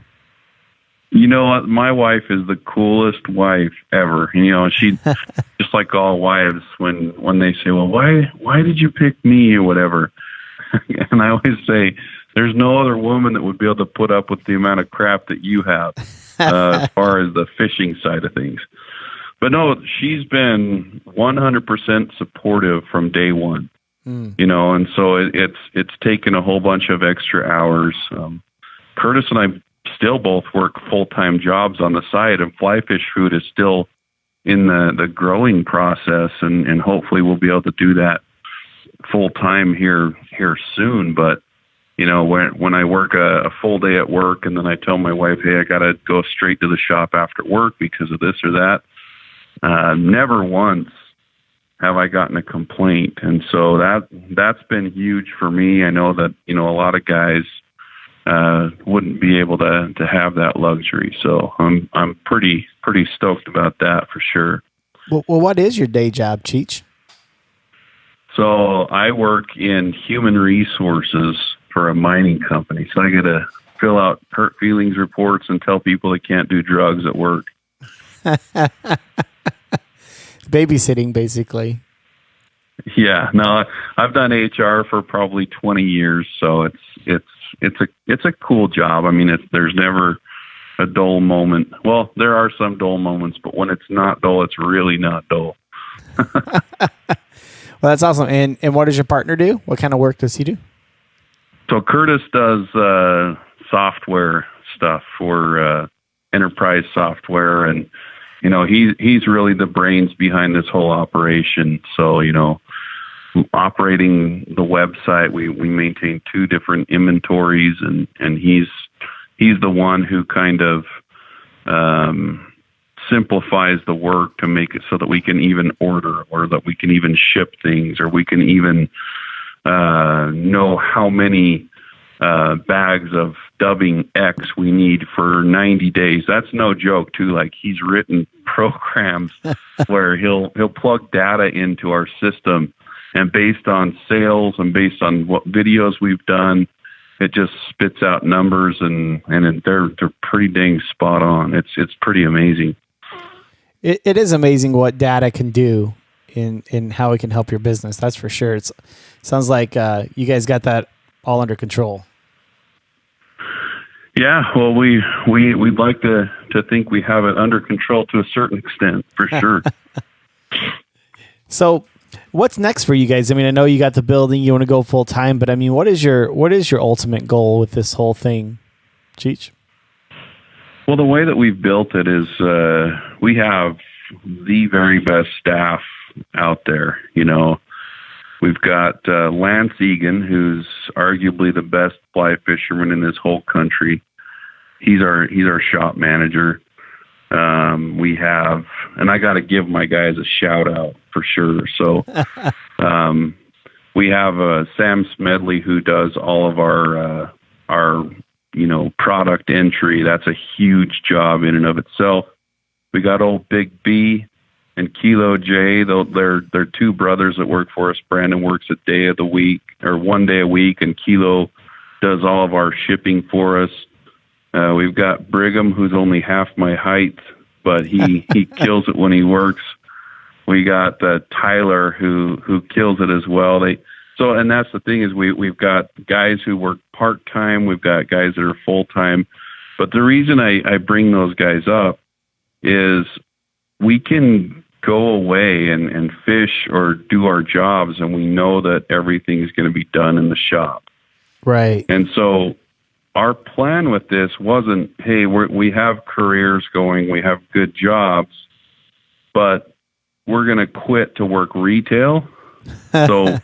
A: You know what? My wife is the coolest wife ever. You know, she just like all wives when they say, "Well, why did you pick me?" or whatever. And I always say, there's no other woman that would be able to put up with the amount of crap that you have as far as the fishing side of things. But no, she's been 100% supportive from day one. And so it's taken a whole bunch of extra hours. Curtis and I still both work full-time jobs on the side, and Fly Fish Food is still in the growing process, and hopefully we'll be able to do that full-time here soon. But when I work a full day at work, and then I tell my wife, hey, I got to go straight to the shop after work because of this or that, never once have I gotten a complaint. And so that's been huge for me. I know that, a lot of guys wouldn't be able to have that luxury. So I'm pretty stoked about that for sure.
B: Well, what is your day job, Cheech?
A: So I work in human resources for a mining company. So I get to fill out hurt feelings reports and tell people they can't do drugs at work.
B: Babysitting, basically.
A: Yeah, no, I've done HR for probably 20 years, so it's a cool job. I mean, there's never a dull moment. Well, there are some dull moments, but when it's not dull, it's really not dull.
B: Well, that's awesome. And what does your partner do? What kind of work does he do?
A: So Curtis does software stuff for enterprise software, and he's really the brains behind this whole operation. So operating the website, we maintain 2 different inventories, and he's the one who kind of simplifies the work to make it so that we can even order, or that we can even ship things, or we can even know how many bags of dubbing X we need for 90 days. That's no joke too. Like, he's written programs where he'll plug data into our system, and based on sales and based on what videos we've done, it just spits out numbers, and they're pretty dang spot on. It's pretty amazing.
B: It is amazing what data can do in how it can help your business. That's for sure. It sounds like you guys got that all under control.
A: Yeah, well, we'd like to think we have it under control to a certain extent, for sure.
B: So, what's next for you guys? I mean, I know you got the building, you want to go full time, but I mean, what is your ultimate goal with this whole thing, Cheech?
A: Well, the way that we've built it is we have the very best staff out there. You know, we've got Lance Egan, who's arguably the best fly fisherman in this whole country. He's our shop manager. We have, and I got to give my guys a shout out for sure. So we have Sam Smedley, who does all of our product entry. That's a huge job in and of itself. We got old Big B and Kilo J. They're two brothers that work for us. Brandon works a day of the week, or 1 day a week, and Kilo does all of our shipping for us. We've got Brigham, who's only half my height, but he kills it when he works. We got Tyler, who kills it as well. And that's the thing, is we've got guys who work part-time. We've got guys that are full-time. But the reason I bring those guys up is we can go away and fish or do our jobs, and we know that everything is going to be done in the shop.
B: Right.
A: And so our plan with this wasn't, hey, we have careers going, we have good jobs, but we're going to quit to work retail. So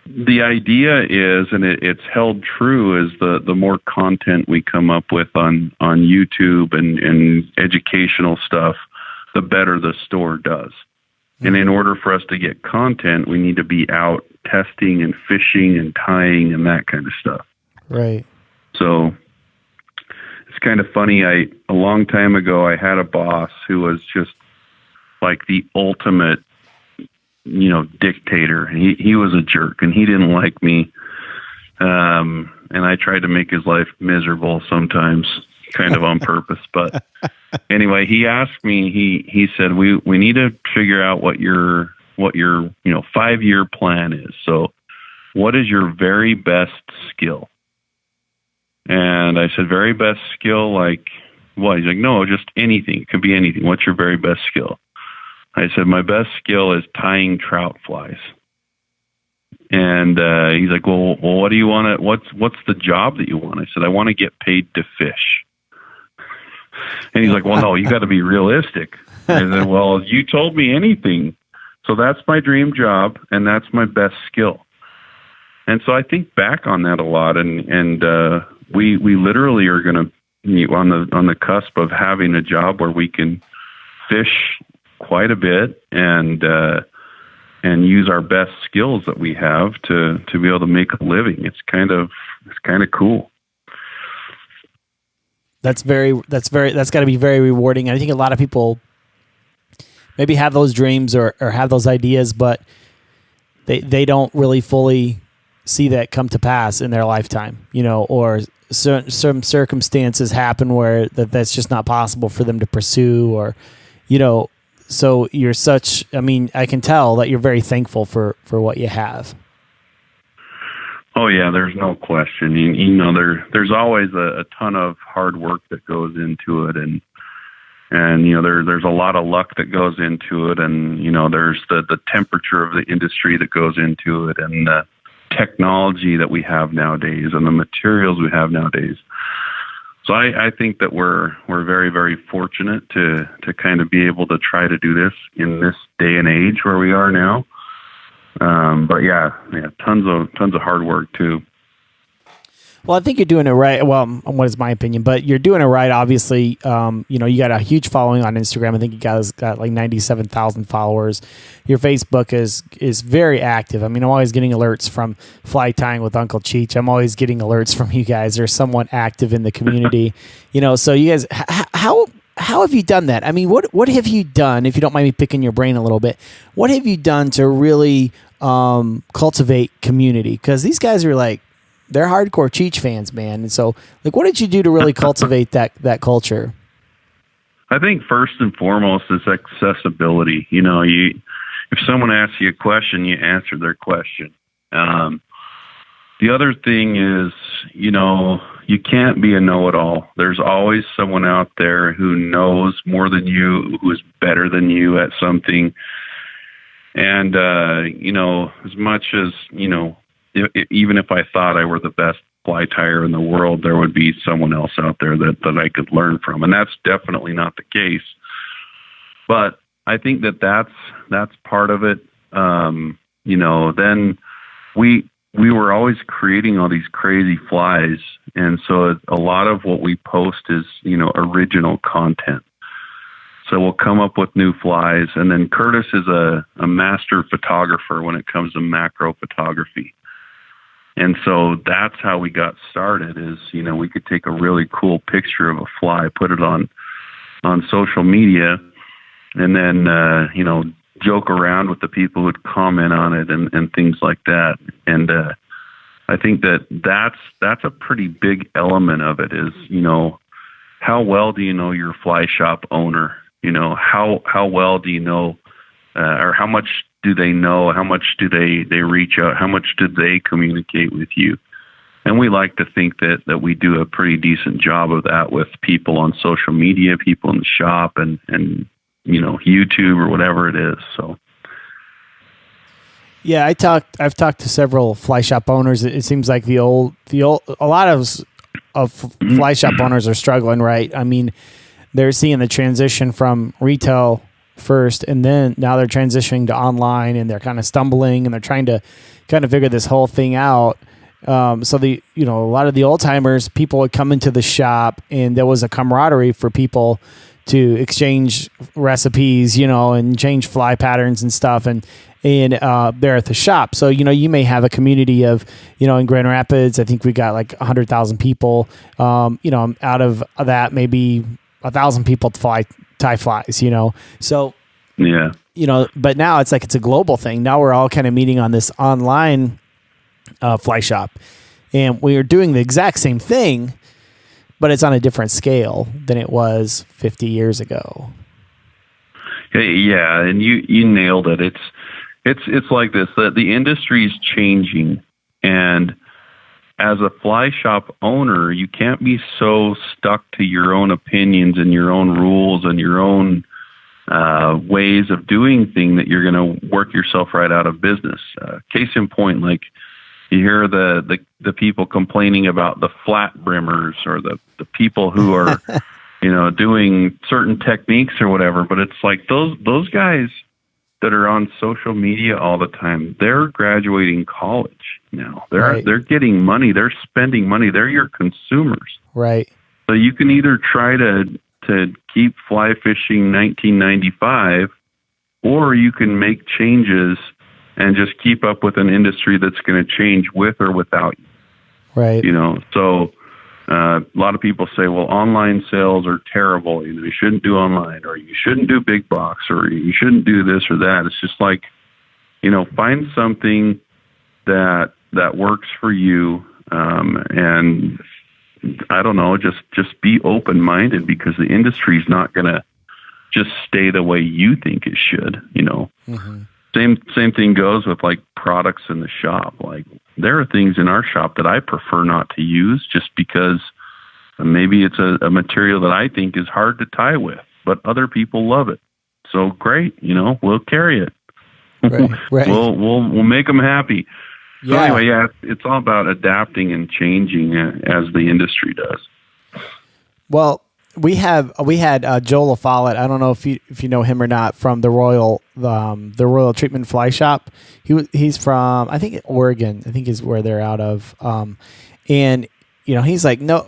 A: the idea is, and it's held true, is the more content we come up with on YouTube and educational stuff, the better the store does. And in order for us to get content, we need to be out testing and fishing and tying and that kind of stuff.
B: Right.
A: So it's kind of funny. A long time ago, I had a boss who was just like the ultimate, dictator. He was a jerk, and he didn't like me. And I tried to make his life miserable sometimes, kind of on purpose. But anyway, he asked me, he said, we need to figure out what your 5-year plan is. So what is your very best skill? And I said, very best skill, like what? He's like, no, just anything. It could be anything. What's your very best skill? I said, my best skill is tying trout flies. And he's like, well, what do you want to, what's the job that you want? I said, I want to get paid to fish. And he's like, well, no, you got to be realistic. I said, well, you told me anything. So that's my dream job, and that's my best skill. And so I think back on that a lot, and we literally are going to be on the cusp of having a job where we can fish quite a bit and use our best skills that we have to be able to make a living. It's kind of cool.
B: That's got to be very rewarding. I think a lot of people maybe have those dreams or have those ideas, but they don't really fully see that come to pass in their lifetime, or some circumstances happen where that's just not possible for them to pursue, or, so you're I can tell that you're very thankful for what you have.
A: Oh yeah, there's no question. There's always a ton of hard work that goes into it, and there's a lot of luck that goes into it, and there's the temperature of the industry that goes into it, and the technology that we have nowadays, and the materials we have nowadays. So I think that we're very, very fortunate to kind of be able to try to do this in this day and age where we are now. But yeah, tons of hard work too.
B: Well, I think you're doing it right. Well, what is my opinion? But you're doing it right. Obviously, you got a huge following on Instagram. I think you guys got like 97,000 followers. Your Facebook is very active. I mean, I'm always getting alerts from Flytying with Uncle Cheech. I'm always getting alerts from you guys. There's someone active in the community. So you guys, how have you done that? I mean, what have you done? If you don't mind me picking your brain a little bit, what have you done to really cultivate community? Because these guys are like, they're hardcore Cheech fans, man. And so, like, what did you do to really cultivate that culture?
A: I think first and foremost is accessibility. If someone asks you a question, you answer their question. The other thing is, you can't be a know-it-all. There's always someone out there who knows more than you, who is better than you at something. And, as much as, even if I thought I were the best fly tyer in the world, there would be someone else out there that I could learn from. And that's definitely not the case. But I think that's part of it. Then we were always creating all these crazy flies. And so a lot of what we post is, original content. So we'll come up with new flies. And then Curtis is a master photographer when it comes to macro photography. And so that's how we got started is, we could take a really cool picture of a fly, put it on social media, and then, joke around with the people who'd comment on it and things like that. And I think that's a pretty big element of it is, how well do you know your fly shop owner? How well do you know, or how much do they know? How much do they reach out? How much do they communicate with you? And we like to think that we do a pretty decent job of that with people on social media, people in the shop, and YouTube or whatever it is. So.
B: Yeah, I've talked to several fly shop owners. It seems like a lot of fly shop owners are struggling, right? I mean, they're seeing the transition from retail first, and then now they're transitioning to online, and they're kind of stumbling, and they're trying to kind of figure this whole thing out. So a lot of the old timers, people would come into the shop, and there was a camaraderie for people to exchange recipes, and change fly patterns and stuff, and there at the shop. So, you may have a community of, in Grand Rapids, I think we got like 100,000 people. Out of that, maybe 1,000 people tie flies, So,
A: yeah,
B: but now it's like it's a global thing. Now we're all kind of meeting on this online fly shop, and we are doing the exact same thing, but it's on a different scale than it was 50 years ago.
A: Yeah, and you nailed it. It's like this. The industry is changing, and as a fly shop owner, you can't be so stuck to your own opinions and your own rules and your own ways of doing things that you're going to work yourself right out of business. Case in point, like you hear the people complaining about the flat brimmers or the people who are, doing certain techniques or whatever. But it's like those guys that are on social media all the time, they're graduating college now. They're getting money. They're spending money. They're your consumers.
B: Right.
A: So you can either try to keep fly fishing 1995, or you can make changes and just keep up with an industry that's going to change with or without you.
B: Right.
A: So a lot of people say, well, online sales are terrible. You shouldn't do online, or you shouldn't do big box, or you shouldn't do this or that. It's just like, find something that works for you. And I don't know, just be open-minded, because the industry is not going to just stay the way you think it should, Mm-hmm. Same thing goes with like products in the shop. Like there are things in our shop that I prefer not to use just because maybe it's a material that I think is hard to tie with, but other people love it. So great, we'll carry it.
B: Right.
A: We'll make them happy. So
B: Yeah.
A: anyway, it's all about adapting and changing as the industry does.
B: Well, we had Joel Follett. I don't know if you know him or not, from the Royal Treatment Fly Shop. He's from, I think, Oregon. I think is where they're out of. And he's like, no,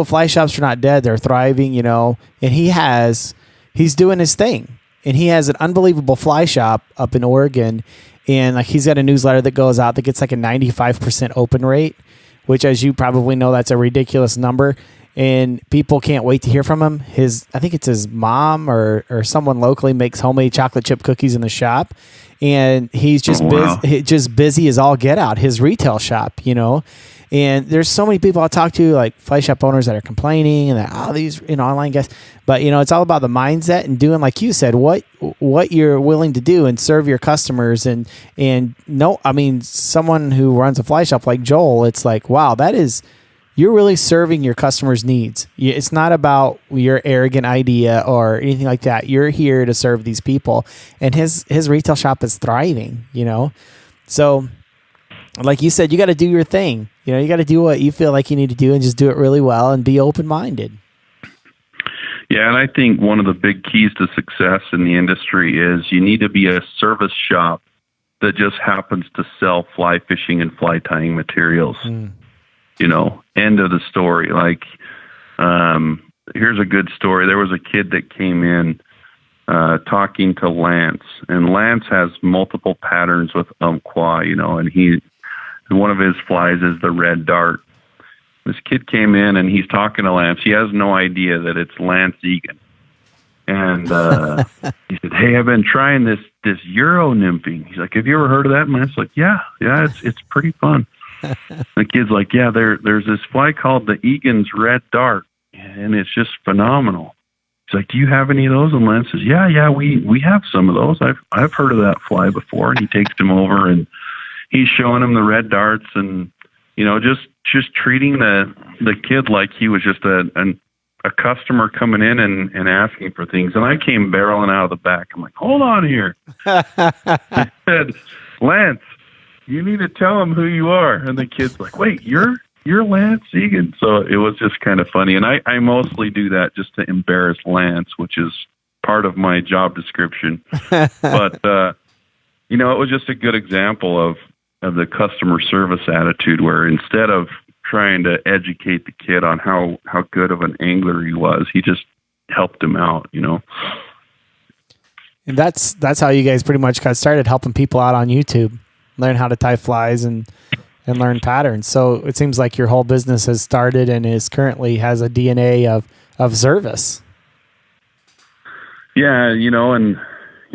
B: fly shops are not dead. They're thriving, and he's doing his thing, and he has an unbelievable fly shop up in Oregon. And like, he's got a newsletter that goes out that gets like a 95% open rate, which, as you probably know, that's a ridiculous number. And people can't wait to hear from him. I think it's his mom or someone locally makes homemade chocolate chip cookies in the shop. And he's just busy as all get out, his retail shop, And there's so many people I talk to, like fly shop owners, that are complaining and that, these online guys. But it's all about the mindset and doing, like you said, what you're willing to do and serve your customers. And someone who runs a fly shop like Joel, it's like, wow, you're really serving your customers' needs. It's not about your arrogant idea or anything like that. You're here to serve these people, and his retail shop is thriving. So, like you said, you got to do your thing. You got to do what you feel like you need to do, and just do it really well and be open-minded.
A: Yeah, and I think one of the big keys to success in the industry is you need to be a service shop that just happens to sell fly fishing and fly tying materials. End of the story. Like, here's a good story. There was a kid that came in talking to Lance, and Lance has multiple patterns with umpqua, and one of his flies is the red dart. This kid came in and he's talking to Lance. He has no idea that it's Lance Egan. And he said, "Hey, I've been trying this Euro nymphing." He's like, "Have you ever heard of that?" And Lance's like, yeah, it's pretty fun. The kid's like, "Yeah, there's this fly called the Egan's Red Dart, and it's just phenomenal." He's like, "Do you have any of those?" And Lance says, "Yeah, we have some of those. I've heard of that fly before." And he takes him over and he's showing him the red darts, and just treating the kid like he was just a customer coming in and asking for things. And I came barreling out of the back. I'm like, "Hold on here." I said, "Lance, you need to tell him who you are." And the kid's like, "Wait, you're Lance Egan." So it was just kind of funny. And I mostly do that just to embarrass Lance, which is part of my job description. But, it was just a good example of the customer service attitude, where instead of trying to educate the kid on how good of an angler he was, he just helped him out,
B: And that's how you guys pretty much got started, helping people out on YouTube, learn how to tie flies and learn patterns. So it seems like your whole business has started and currently has a DNA of service.
A: Yeah,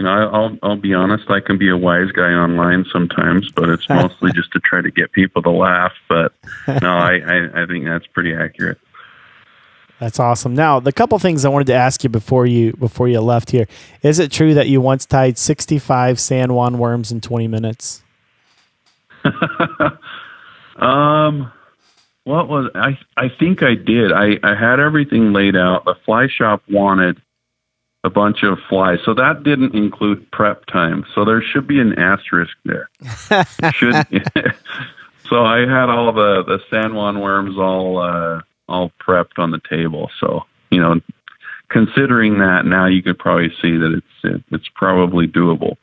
A: I'll be honest, I can be a wise guy online sometimes, but it's mostly just to try to get people to laugh. But no, I think that's pretty accurate.
B: That's awesome. Now, the couple things I wanted to ask you before you left here. Is it true that you once tied 65 San Juan worms in 20 minutes?
A: I think I did. I had everything laid out. The fly shop wanted a bunch of flies, so that didn't include prep time. So there should be an asterisk there. So I had all the San Juan worms all prepped on the table. So considering that now, you could probably see that it's probably doable.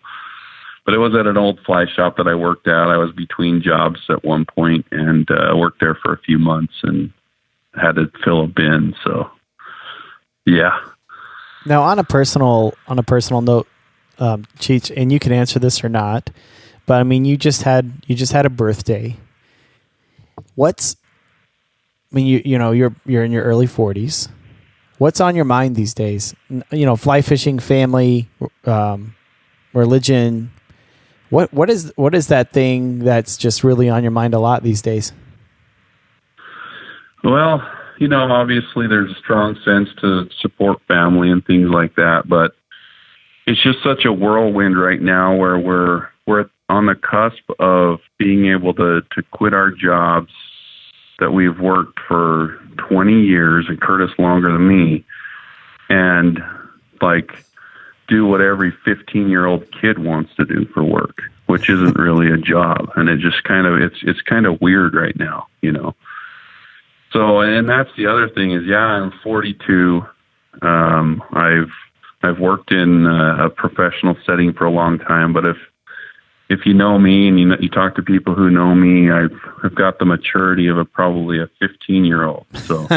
A: But it was at an old fly shop that I worked at. I was between jobs at one point and worked there for a few months and had to fill a bin. So, yeah.
B: Now, on a personal note, Cheech, and you can answer this or not, but I mean, you just had a birthday. You're in your early 40s. What's on your mind these days? Fly fishing, family, religion. What is that thing that's just really on your mind a lot these days?
A: Well, obviously there's a strong sense to support family and things like that, but it's just such a whirlwind right now where we're on the cusp of being able to quit our jobs that we've worked for 20 years, and Curtis longer than me, and do what every 15-year-old kid wants to do for work, which isn't really a job. And it just it's kind of weird right now, So, and that's the other thing is, I'm 42. I've worked in a professional setting for a long time, but if you know me and you talk to people who know me, I've got the maturity of probably a 15-year-old. So,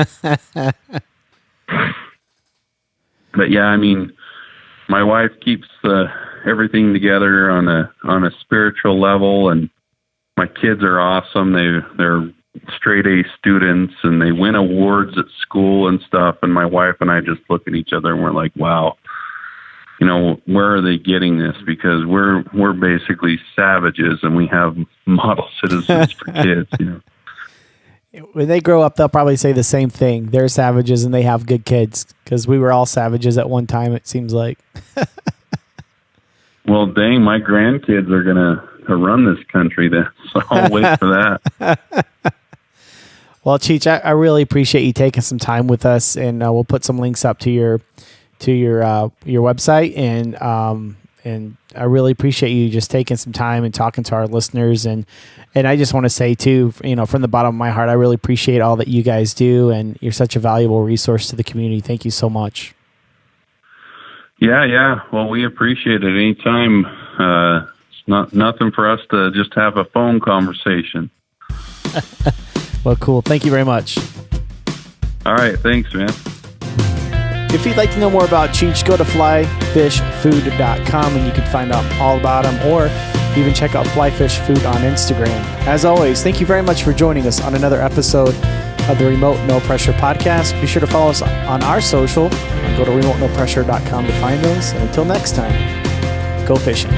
A: but yeah, I mean, my wife keeps everything together on a spiritual level, and my kids are awesome. They're straight A students, and they win awards at school and stuff. And my wife and I just look at each other and we're like, wow. Where are they getting this? Because we're basically savages, and we have model citizens for kids.
B: When they grow up, they'll probably say the same thing. They're savages, and they have good kids, because we were all savages at one time. It seems like.
A: Well, dang, my grandkids are gonna run this country then, so I'll wait for that.
B: Well, Cheech, I really appreciate you taking some time with us, and we'll put some links up to your website, and I really appreciate you just taking some time and talking to our listeners, and I just want to say too, from the bottom of my heart, I really appreciate all that you guys do, and you're such a valuable resource to the community. Thank you so much.
A: Yeah. Well, we appreciate it. Anytime. It's nothing for us to just have a phone conversation.
B: Well, cool. Thank you very much.
A: All right. Thanks, man.
B: If you'd like to know more about Cheech, go to flyfishfood.com, and you can find out all about him, or even check out Flyfish Food on Instagram. As always, thank you very much for joining us on another episode of the Remote No Pressure Podcast. Be sure to follow us on our social, and go to remotenopressure.com to find those. And until next time, go fishing.